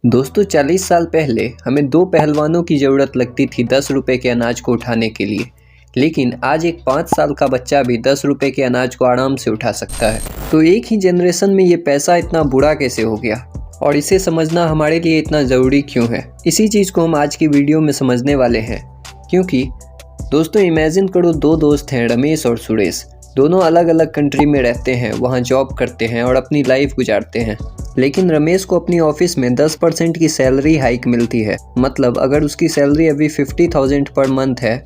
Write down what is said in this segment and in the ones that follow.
दोस्तों 40 साल पहले हमें दो पहलवानों की ज़रूरत लगती थी 10 रुपए के अनाज को उठाने के लिए। लेकिन आज एक 5 साल का बच्चा भी 10 रुपए के अनाज को आराम से उठा सकता है। तो एक ही जनरेशन में ये पैसा इतना बुरा कैसे हो गया और इसे समझना हमारे लिए इतना ज़रूरी क्यों है, इसी चीज़ को हम आज की वीडियो में समझने वाले हैं। क्योंकि दोस्तों इमेजिन करो, दो दोस्त हैं, रमेश और सुरेश। दोनों अलग अलग कंट्री में रहते हैं, वहाँ जॉब करते हैं और अपनी लाइफ गुजारते हैं। लेकिन रमेश को अपनी ऑफिस में 10% की सैलरी हाइक मिलती है। मतलब अगर उसकी सैलरी अभी 50,000 पर मंथ है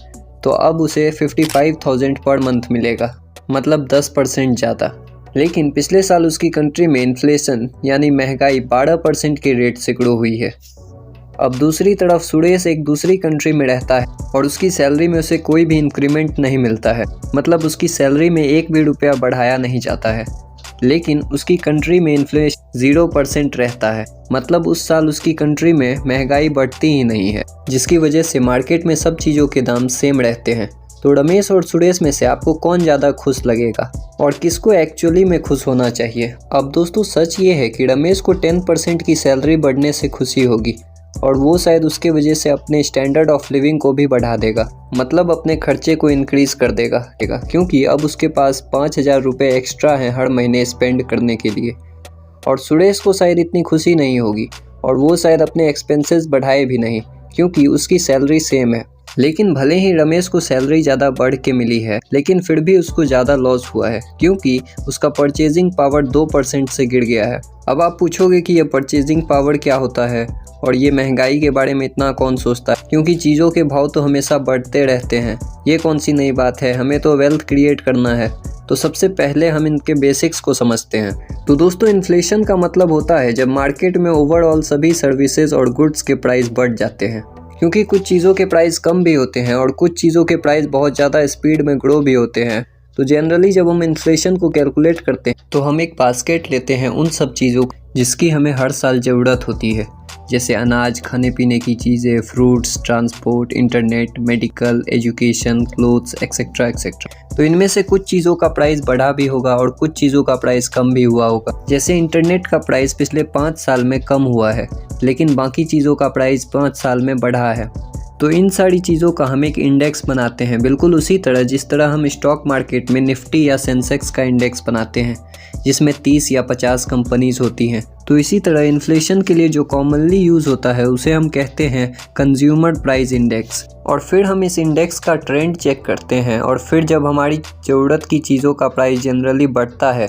तो अब उसे 55,000 पर मंथ मिलेगा, मतलब 10% ज़्यादा। लेकिन पिछले साल उसकी कंट्री में इन्फ्लेशन यानी महंगाई 12% के रेट से ग्रो हुई है। अब दूसरी तरफ सुरेश एक दूसरी कंट्री में रहता है और उसकी सैलरी में उसे कोई भी इंक्रीमेंट नहीं मिलता है। मतलब उसकी सैलरी में एक भी रुपया बढ़ाया नहीं जाता है। लेकिन उसकी कंट्री में इन्फ्लेशन 0% रहता है। मतलब उस साल उसकी कंट्री में महंगाई बढ़ती ही नहीं है, जिसकी वजह से मार्केट में सब चीज़ों के दाम सेम रहते हैं। तो रमेश और सुरेश में से आपको कौन ज़्यादा खुश लगेगा और किसको एक्चुअली में खुश होना चाहिए? अब दोस्तों सच ये है कि रमेश को 10% की सैलरी बढ़ने से खुशी होगी और वो शायद उसके वजह से अपने स्टैंडर्ड ऑफ लिविंग को भी बढ़ा देगा। मतलब अपने खर्चे को इंक्रीज़ कर देगा, क्योंकि अब उसके पास 5,000 रुपये एक्स्ट्रा हैं हर महीने स्पेंड करने के लिए। और सुरेश को शायद इतनी खुशी नहीं होगी और वो शायद अपने एक्सपेंसेस बढ़ाए भी नहीं, क्योंकि उसकी सैलरी सेम है। लेकिन भले ही रमेश को सैलरी ज़्यादा बढ़ के मिली है, लेकिन फिर भी उसको ज़्यादा लॉस हुआ है, क्योंकि उसका परचेजिंग पावर 2% से गिर गया है। अब आप पूछोगे कि ये परचेजिंग पावर क्या होता है और ये महंगाई के बारे में इतना कौन सोचता है, क्योंकि चीज़ों के भाव तो हमेशा बढ़ते रहते हैं। ये कौन सी नई बात है, हमें तो वेल्थ क्रिएट करना है। तो सबसे पहले हम इनके बेसिक्स को समझते हैं। तो दोस्तों इन्फ्लेशन का मतलब होता है जब मार्केट में ओवरऑल सभी सर्विसेज और गुड्स के प्राइस बढ़ जाते हैं। क्योंकि कुछ चीज़ों के प्राइस कम भी होते हैं और कुछ चीज़ों के प्राइस बहुत ज़्यादा स्पीड में ग्रो भी होते हैं। तो जनरली जब हम इन्फ्लेशन को कैलकुलेट करते हैं तो हम एक बास्केट लेते हैं उन सब चीज़ों जिसकी हमें हर साल ज़रूरत होती है, जैसे अनाज, खाने पीने की चीज़ें, fruits, transport, internet, medical, education, clothes, etcetera etcetera. तो इनमें से कुछ चीज़ों का प्राइस बढ़ा भी होगा और कुछ चीज़ों का प्राइस कम भी हुआ होगा। जैसे इंटरनेट का प्राइस पिछले 5 साल में कम हुआ है, लेकिन बाकी चीज़ों का प्राइस 5 साल में बढ़ा है। तो इन सारी चीज़ों का हम एक इंडेक्स बनाते हैं, बिल्कुल उसी तरह जिस तरह हम स्टॉक मार्केट में निफ्टी या सेंसेक्स का इंडेक्स बनाते हैं, जिसमें 30 या 50 कंपनीज होती हैं। तो इसी तरह इन्फ्लेशन के लिए जो कॉमनली यूज़ होता है उसे हम कहते हैं कंज्यूमर प्राइस इंडेक्स। और फिर हम इस इंडेक्स का ट्रेंड चेक करते हैं और फिर जब हमारी ज़रूरत की चीज़ों का प्राइस जनरली बढ़ता है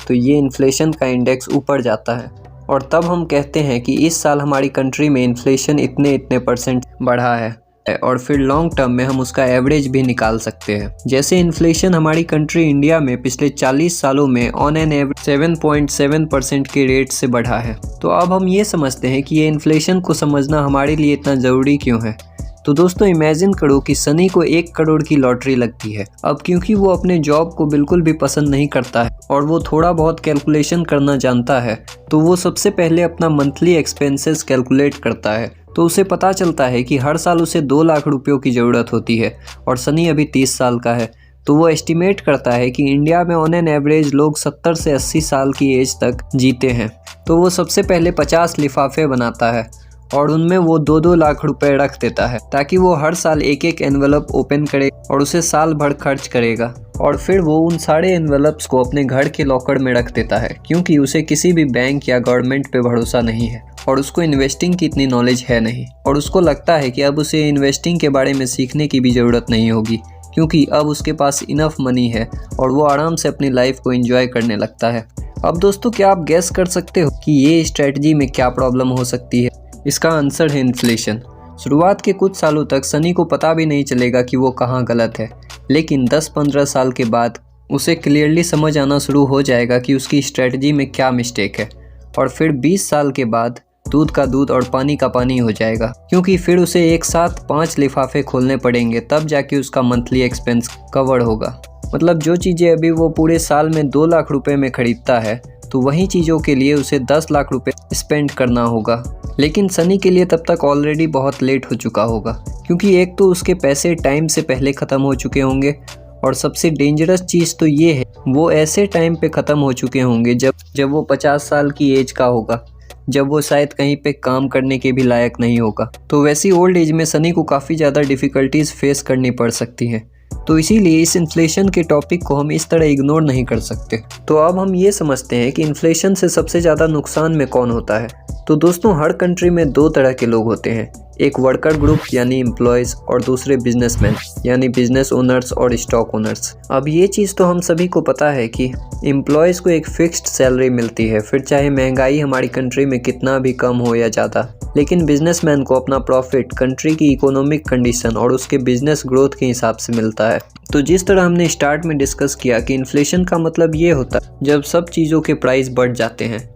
तो ये इन्फ्लेशन का इंडेक्स ऊपर जाता है। और तब हम कहते हैं कि इस साल हमारी कंट्री में इन्फ्लेशन इतने % बढ़ा है। और फिर लॉन्ग टर्म में हम उसका एवरेज भी निकाल सकते हैं। जैसे इन्फ्लेशन हमारी कंट्री इंडिया में पिछले 40 सालों में ऑन एन एवरेज 7.7% के रेट से बढ़ा है। तो अब हम ये समझते हैं कि ये इन्फ्लेशन को समझना हमारे लिए इतना ज़रूरी क्यों है। तो दोस्तों इमेजिन करो कि सनी को 1 करोड़ की लॉटरी लगती है। अब क्योंकि वो अपने जॉब को बिल्कुल भी पसंद नहीं करता है और वो थोड़ा बहुत कैलकुलेशन करना जानता है, तो वो सबसे पहले अपना मंथली एक्सपेंसेस कैलकुलेट करता है। तो उसे पता चलता है कि हर साल उसे 2 लाख रुपयों की ज़रूरत होती है और सनी अभी 30 साल का है। तो वो एस्टिमेट करता है कि इंडिया में ऑन एन एवरेज लोग 70 से 80 साल की एज तक जीते हैं। तो वो सबसे पहले 50 लिफाफे बनाता है और उनमें वो 2-2 लाख रुपए रख देता है, ताकि वो हर साल एक एनवेलप ओपन करे और उसे साल भर खर्च करेगा। और फिर वो उन सारे एनवेलप्स को अपने घर के लॉकर में रख देता है, क्योंकि उसे किसी भी बैंक या गवर्नमेंट पे भरोसा नहीं है और उसको इन्वेस्टिंग की इतनी नॉलेज है नहीं। और उसको लगता है कि अब उसे इन्वेस्टिंग के बारे में सीखने की भी ज़रूरत नहीं होगी, क्योंकि अब उसके पास इनफ मनी है और वो आराम से अपनी लाइफ को एंजॉय करने लगता है। अब दोस्तों क्या आप गेस कर सकते हो कि ये स्ट्रेटजी में क्या प्रॉब्लम हो सकती है? इसका आंसर है इन्फ्लेशन। शुरुआत के कुछ सालों तक सनी को पता भी नहीं चलेगा कि वो कहाँ गलत है, लेकिन 10-15 साल के बाद उसे क्लियरली समझ आना शुरू हो जाएगा कि उसकी स्ट्रेटजी में क्या मिस्टेक है। और फिर 20 साल के बाद दूध का दूध और पानी का पानी हो जाएगा, क्योंकि फिर उसे एक साथ 5 लिफाफे खोलने पड़ेंगे, तब जाके उसका मंथली एक्सपेंस कवर होगा। मतलब जो चीज़ें अभी वो पूरे साल में 2 लाख रुपए में खरीदता है, तो वही चीज़ों के लिए उसे 10 लाख रुपए स्पेंड करना होगा। लेकिन सनी के लिए तब तक ऑलरेडी बहुत लेट हो चुका होगा, क्योंकि एक तो उसके पैसे टाइम से पहले ख़त्म हो चुके होंगे और सबसे डेंजरस चीज़ तो ये है वो ऐसे टाइम पे ख़त्म हो चुके होंगे जब वो 50 साल की एज का होगा, जब वो शायद कहीं पे काम करने के भी लायक नहीं होगा। तो वैसी ओल्ड एज में सनी को काफ़ी ज़्यादा डिफ़िकल्टीज फेस करनी पड़ सकती हैं। तो इसीलिए इस इन्फ्लेशन के टॉपिक को हम इस तरह इग्नोर नहीं कर सकते। तो अब हम ये समझते हैं कि इन्फ्लेशन से सबसे ज़्यादा नुकसान में कौन होता है। तो दोस्तों, हर कंट्री में दो तरह के लोग होते हैं, एक वर्कर ग्रुप यानी एम्प्लॉयज़ और दूसरे बिजनेसमैन यानी बिजनेस ओनर्स और स्टॉक ओनर्स। अब ये चीज़ तो हम सभी को पता है कि एम्प्लॉयज़ को एक फिक्स्ड सैलरी मिलती है, फिर चाहे महंगाई हमारी कंट्री में कितना भी कम हो या ज़्यादा। लेकिन बिजनेसमैन को अपना प्रॉफिट कंट्री की इकोनॉमिक कंडीशन और उसके बिजनेस ग्रोथ के हिसाब से मिलता है। तो जिस तरह हमने स्टार्ट में डिस्कस किया कि इन्फ्लेशन का मतलब ये होता है जब सब चीज़ों के प्राइस बढ़ जाते हैं।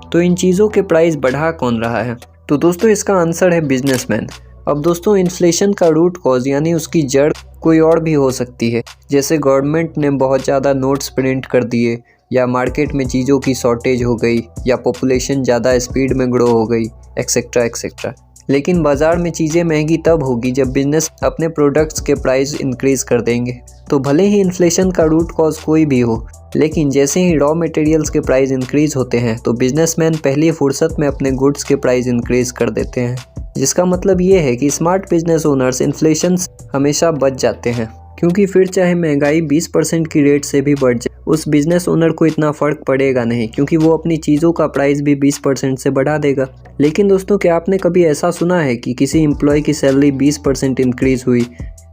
तो इन चीज़ों के प्राइस बढ़ा कौन रहा है? तो दोस्तों, इसका आंसर है बिजनेसमैन। अब दोस्तों, इन्फ्लेशन का रूट कॉज यानी उसकी जड़ कोई और भी हो सकती है, जैसे गवर्नमेंट ने बहुत ज़्यादा नोट्स प्रिंट कर दिए, या मार्केट में चीज़ों की शॉर्टेज हो गई, या पॉपुलेशन ज़्यादा स्पीड में ग्रो हो गई, एक्सेट्रा एक्सेट्रा। लेकिन बाज़ार में चीज़ें महंगी तब होगी जब बिजनेस अपने प्रोडक्ट्स के प्राइस इंक्रीज कर देंगे। तो भले ही इन्फ्लेशन का रूट कॉज कोई भी हो, लेकिन जैसे ही रॉ मटेरियल्स के प्राइस इंक्रीज होते हैं तो बिजनेसमैन पहली फुर्सत में अपने गुड्स के प्राइस इंक्रीज कर देते हैं, जिसका मतलब ये है कि स्मार्ट बिजनेस ओनर्स इन्फ्लेशन से हमेशा बच जाते हैं, क्योंकि फिर चाहे महंगाई 20% की रेट से भी बढ़ जाए, उस बिजनेस ओनर को इतना फ़र्क पड़ेगा नहीं, क्योंकि वो अपनी चीज़ों का प्राइस भी 20% से बढ़ा देगा। लेकिन दोस्तों, क्या आपने कभी ऐसा सुना है कि किसी एम्प्लॉय की सैलरी 20% इंक्रीज़ हुई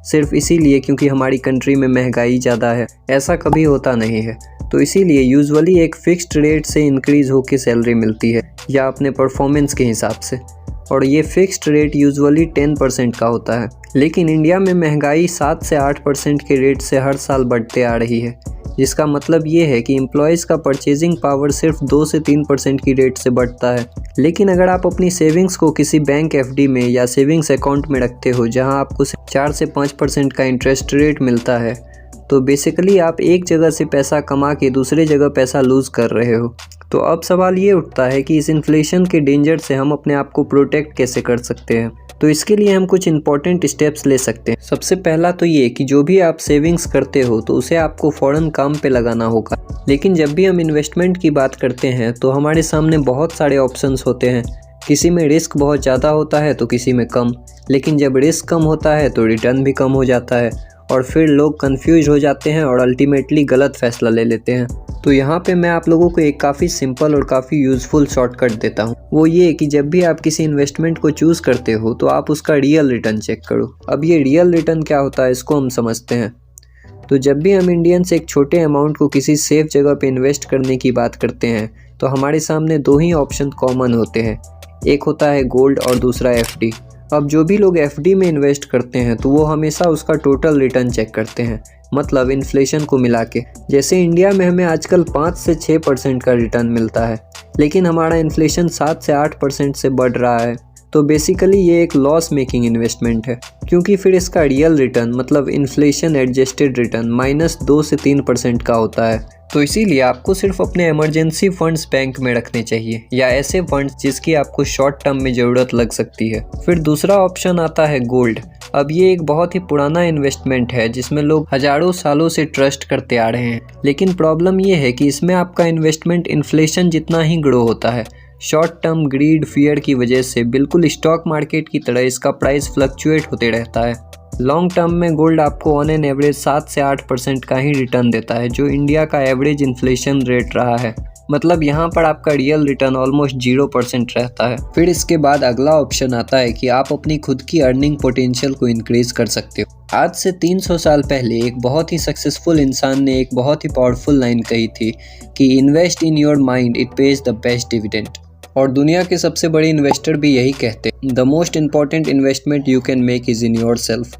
सिर्फ इसीलिए क्योंकि हमारी कंट्री में महंगाई ज़्यादा है? ऐसा कभी होता नहीं है। तो इसीलिए यूजुअली एक फ़िक्स्ड रेट से इंक्रीज़ होकर सैलरी मिलती है, या अपने परफॉर्मेंस के हिसाब से, और ये फिक्स्ड रेट यूजुअली 10% का होता है। लेकिन इंडिया में महंगाई 7 से 8% के रेट से हर साल बढ़ते आ रही है, जिसका मतलब ये है कि एम्प्लॉयज़ का परचेजिंग पावर सिर्फ 2 से 3% की रेट से बढ़ता है। लेकिन अगर आप अपनी सेविंग्स को किसी बैंक एफडी में या सेविंग्स अकाउंट में रखते हो, जहां आपको 4 से 5% का इंटरेस्ट रेट मिलता है, तो बेसिकली आप एक जगह से पैसा कमा के दूसरे जगह पैसा लूज़ कर रहे हो। तो अब सवाल ये उठता है कि इस इन्फ्लेशन के डेंजर से हम अपने आप को प्रोटेक्ट कैसे कर सकते हैं। तो इसके लिए हम कुछ इंपॉर्टेंट स्टेप्स ले सकते हैं। सबसे पहला तो ये कि जो भी आप सेविंग्स करते हो तो उसे आपको फ़ौरन काम पे लगाना होगा। लेकिन जब भी हम इन्वेस्टमेंट की बात करते हैं तो हमारे सामने बहुत सारे ऑप्शंस होते हैं। किसी में रिस्क बहुत ज़्यादा होता है तो किसी में कम, लेकिन जब रिस्क कम होता है तो रिटर्न भी कम हो जाता है, और फिर लोग कंफ्यूज हो जाते हैं और अल्टीमेटली गलत फैसला ले लेते हैं। तो यहाँ पे मैं आप लोगों को एक काफ़ी सिंपल और काफ़ी यूज़फुल शॉर्टकट देता हूँ। वो ये कि जब भी आप किसी इन्वेस्टमेंट को चूज़ करते हो तो आप उसका रियल रिटर्न चेक करो। अब ये रियल रिटर्न क्या होता है, इसको हम समझते हैं। तो जब भी हम इंडियंस एक छोटे अमाउंट को किसी सेफ जगह पे इन्वेस्ट करने की बात करते हैं तो हमारे सामने दो ही ऑप्शन कॉमन होते हैं, एक होता है गोल्ड और दूसरा एफडी। अब जो भी लोग एफडी में इन्वेस्ट करते हैं तो वो हमेशा उसका टोटल रिटर्न चेक करते हैं, मतलब इन्फ्लेशन को मिला के। जैसे इंडिया में हमें आजकल 5 से 6% का रिटर्न मिलता है, लेकिन हमारा इन्फ्लेशन 7 से 8% से बढ़ रहा है। तो बेसिकली ये एक लॉस मेकिंग इन्वेस्टमेंट है, क्योंकि फिर इसका रियल रिटर्न मतलब इन्फ्लेशन एडजस्टेड रिटर्न -2 से 3% का होता है। तो इसीलिए आपको सिर्फ अपने इमरजेंसी फंड्स बैंक में रखने चाहिए, या ऐसे फंड्स जिसकी आपको शॉर्ट टर्म में ज़रूरत लग सकती है। फिर दूसरा ऑप्शन आता है गोल्ड। अब ये एक बहुत ही पुराना इन्वेस्टमेंट है जिसमें लोग हजारों सालों से ट्रस्ट करते आ रहे हैं, लेकिन प्रॉब्लम ये है कि इसमें आपका इन्वेस्टमेंट इन्फ्लेशन जितना ही ग्रो होता है। शॉर्ट टर्म ग्रीड फियर की वजह से बिल्कुल स्टॉक मार्केट की तरह इसका प्राइस फ्लक्चुएट होते रहता है। लॉन्ग टर्म में गोल्ड आपको ऑन एन एवरेज 7 से 8% का ही रिटर्न देता है, जो इंडिया का एवरेज इन्फ्लेशन रेट रहा है। मतलब यहाँ पर आपका रियल रिटर्न ऑलमोस्ट 0% रहता है। फिर इसके बाद अगला ऑप्शन आता है कि आप अपनी खुद की अर्निंग पोटेंशियल को इंक्रीज कर सकते हो। आज से 300 साल पहले एक बहुत ही सक्सेसफुल इंसान ने एक बहुत ही पावरफुल लाइन कही थी कि invest in your mind, it pays the best dividend. और दुनिया के सबसे बड़े इन्वेस्टर भी यही कहते हैं, the most important investment you can make is in your self.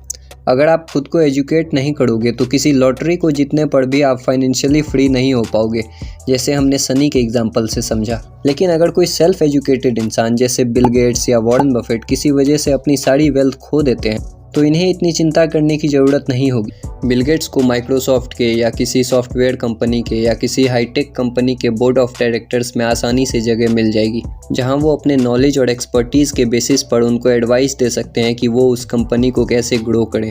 अगर आप खुद को एजुकेट नहीं करोगे तो किसी लॉटरी को जीतने पर भी आप फाइनेंशियली फ्री नहीं हो पाओगे, जैसे हमने सनी के एग्जांपल से समझा। लेकिन अगर कोई सेल्फ एजुकेटेड इंसान जैसे बिल गेट्स या वॉरेन बफेट किसी वजह से अपनी सारी वेल्थ खो देते हैं तो इन्हें इतनी चिंता करने की ज़रूरत नहीं होगी। बिल गेट्स को माइक्रोसॉफ्ट के या किसी सॉफ्टवेयर कंपनी के या किसी हाईटेक कंपनी के बोर्ड ऑफ डायरेक्टर्स में आसानी से जगह मिल जाएगी, जहां वो अपने नॉलेज और एक्सपर्टीज़ के बेसिस पर उनको एडवाइस दे सकते हैं कि वो उस कंपनी को कैसे ग्रो करें,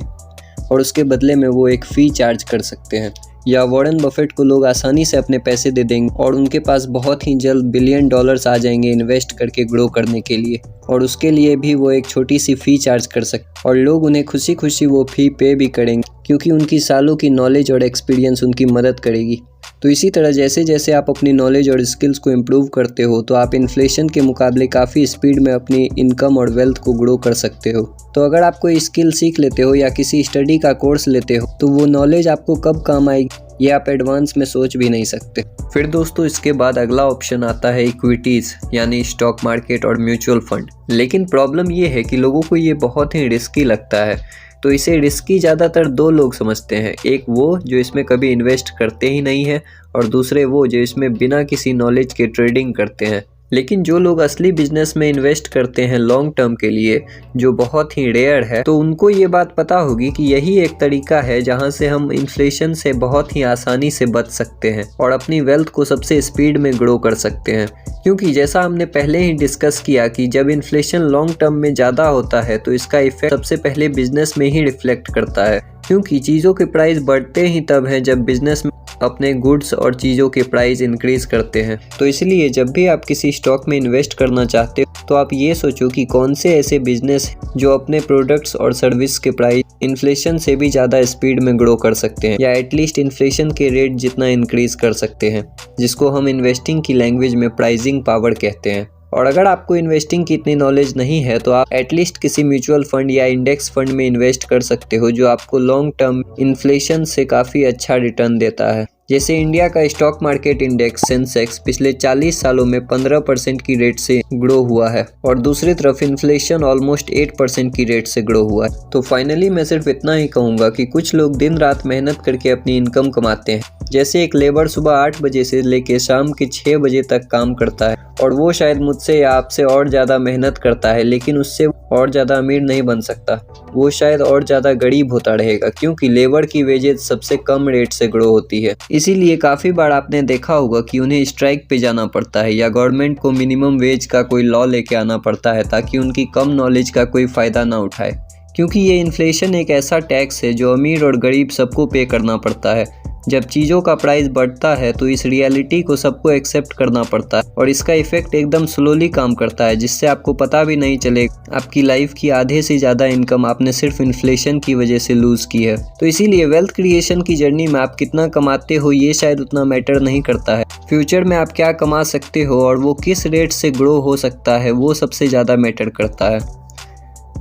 और उसके बदले में वो एक फ़ी चार्ज कर सकते हैं। या वॉरेन बफेट को लोग आसानी से अपने पैसे दे देंगे और उनके पास बहुत ही जल्द बिलियन डॉलर्स आ जाएंगे इन्वेस्ट करके ग्रो करने के लिए, और उसके लिए भी वो एक छोटी सी फ़ी चार्ज कर सकते और लोग उन्हें खुशी खुशी वो फ़ी पे भी करेंगे क्योंकि उनकी सालों की नॉलेज और एक्सपीरियंस उनकी मदद करेगी। तो इसी तरह जैसे जैसे आप अपनी नॉलेज और स्किल्स को इम्प्रूव करते हो तो आप इन्फ्लेशन के मुकाबले काफ़ी स्पीड में अपनी इनकम और वेल्थ को ग्रो कर सकते हो। तो अगर आप कोई स्किल सीख लेते हो या किसी स्टडी का कोर्स लेते हो तो वो नॉलेज आपको कब काम आएगी ये आप एडवांस में सोच भी नहीं सकते। फिर दोस्तों इसके बाद अगला ऑप्शन आता है इक्विटीज़ यानी स्टॉक मार्केट और म्यूचुअल फंड। लेकिन प्रॉब्लम ये है कि लोगों को ये बहुत ही रिस्की लगता है। तो इसे रिस्की ज़्यादातर दो लोग समझते हैं, एक वो जो इसमें कभी इन्वेस्ट करते ही नहीं है और दूसरे वो जो इसमें बिना किसी नॉलेज के ट्रेडिंग करते हैं। लेकिन जो लोग असली बिजनेस में इन्वेस्ट करते हैं लॉन्ग टर्म के लिए, जो बहुत ही रेयर है, तो उनको ये बात पता होगी कि यही एक तरीका है जहां से हम इन्फ्लेशन से बहुत ही आसानी से बच सकते हैं और अपनी वेल्थ को सबसे स्पीड में ग्रो कर सकते हैं। क्योंकि जैसा हमने पहले ही डिस्कस किया कि जब इन्फ्लेशन लॉन्ग टर्म में ज़्यादा होता है तो इसका इफेक्ट सबसे पहले बिजनेस में ही रिफ्लेक्ट करता है, क्योंकि चीज़ों के प्राइस बढ़ते ही तब हैं जब बिजनेस में अपने गुड्स और चीज़ों के प्राइस इंक्रीज करते हैं। तो इसलिए जब भी आप किसी स्टॉक में इन्वेस्ट करना चाहते हो तो आप ये सोचो कि कौन से ऐसे बिजनेस हैं जो अपने प्रोडक्ट्स और सर्विस के प्राइस इन्फ्लेशन से भी ज़्यादा स्पीड में ग्रो कर सकते हैं या एटलीस्ट इन्फ्लेशन के रेट जितना इंक्रीज कर सकते हैं, जिसको हम इन्वेस्टिंग की लैंग्वेज में प्राइसिंग पावर कहते हैं। और अगर आपको इन्वेस्टिंग की इतनी नॉलेज नहीं है तो आप एटलीस्ट किसी म्यूचुअल फंड या इंडेक्स फंड में इन्वेस्ट कर सकते हो जो आपको लॉन्ग टर्म इन्फ्लेशन से काफ़ी अच्छा रिटर्न देता है। जैसे इंडिया का स्टॉक मार्केट इंडेक्स सेंसेक्स पिछले 40 सालों में 15% की रेट से ग्रो हुआ है और दूसरी तरफ इन्फ्लेशन ऑलमोस्ट 8% की रेट से ग्रो हुआ है। तो फाइनली मैं सिर्फ इतना ही कहूँगा कि कुछ लोग दिन रात मेहनत करके अपनी इनकम कमाते हैं। जैसे एक लेबर सुबह 8 बजे से लेकर शाम के 6 बजे तक काम करता है और वो शायद मुझसे या आपसे और ज़्यादा मेहनत करता है, लेकिन उससे और ज़्यादा अमीर नहीं बन सकता। वो शायद और ज़्यादा गरीब होता रहेगा क्योंकि लेबर की वेजेज सबसे कम रेट से ग्रो होती है। इसीलिए काफ़ी बार आपने देखा होगा कि उन्हें स्ट्राइक पे जाना पड़ता है या गवर्नमेंट को मिनिमम वेज का कोई लॉ लेके आना पड़ता है ताकि उनकी कम नॉलेज का कोई फ़ायदा ना उठाए। क्योंकि ये इन्फ्लेशन एक ऐसा टैक्स है जो अमीर और गरीब सबको पे करना पड़ता है। जब चीज़ों का प्राइस बढ़ता है तो इस रियलिटी को सबको एक्सेप्ट करना पड़ता है और इसका इफेक्ट एकदम स्लोली काम करता है, जिससे आपको पता भी नहीं चलेगा आपकी लाइफ की आधे से ज़्यादा इनकम आपने सिर्फ इन्फ्लेशन की वजह से लूज़ की है। तो इसीलिए वेल्थ क्रिएशन की जर्नी में आप कितना कमाते हो ये शायद उतना मैटर नहीं करता है, फ्यूचर में आप क्या कमा सकते हो और वो किस रेट से ग्रो हो सकता है वो सबसे ज़्यादा मैटर करता है।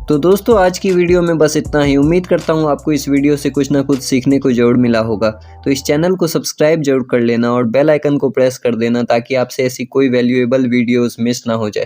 तो दोस्तों आज की वीडियो में बस इतना ही। उम्मीद करता हूँ आपको इस वीडियो से कुछ ना कुछ सीखने को जरूर मिला होगा। तो इस चैनल को सब्सक्राइब जरूर कर लेना और बेल आइकन को प्रेस कर देना ताकि आपसे ऐसी कोई वैल्यूएबल वीडियोस मिस ना हो जाए।